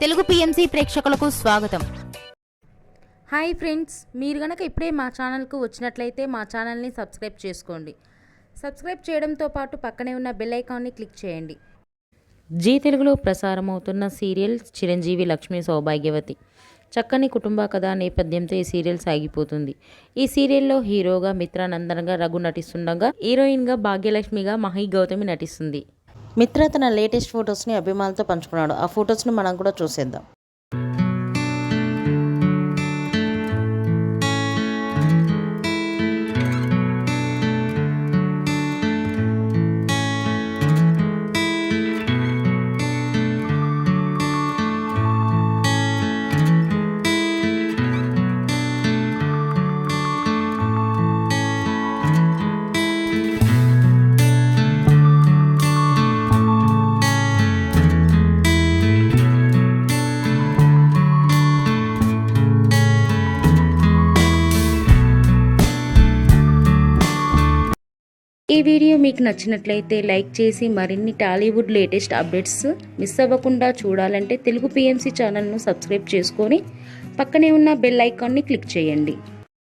Telugu PMC ప్రేక్షకులకు స్వాగతం. Hi friends, మీరు గనక ఇప్పుడే మా ఛానల్కు వచ్చినట్లయితే మా ఛానల్ని సబ్స్క్రైబ్ చేసుకోండి. సబ్స్క్రైబ్ చేయడంతో పాటు పక్కనే ఉన్న బెల్ ఐకాన్ని క్లిక్ చేయండి. జీ తెలుగులో ప్రసారమవుతున్న సీరియల్ చిరంజీవి లక్ష్మీ సౌభాగ్యవతి. చక్కని కుటుంబ కథ నేపథ్యంతో ఈ సీరియల్ సాగిపోతుంది. ఈ సీరియల్లో హీరోగా మిత్రానందన్గా రఘు నటిస్తుండగా, హీరోయిన్గా భాగ్యలక్ష్మిగా మహి గౌతమి నటిస్తుంది. మిత్ర తన లేటెస్ట్ ఫొటోస్ని అభిమానులతో పంచుకున్నాడు. ఆ ఫొటోస్ని మనం కూడా చూసేద్దాం. ఈ వీడియో మీకు నచ్చినట్లయితే లైక్ చేసి మరిన్ని టాలీవుడ్ లేటెస్ట్ అప్డేట్స్ మిస్ అవ్వకుండా చూడాలంటే తెలుగు పిఎంసి ఛానల్ను సబ్స్క్రైబ్ చేసుకొని పక్కనే ఉన్న బెల్ ఐకాన్ని క్లిక్ చేయండి.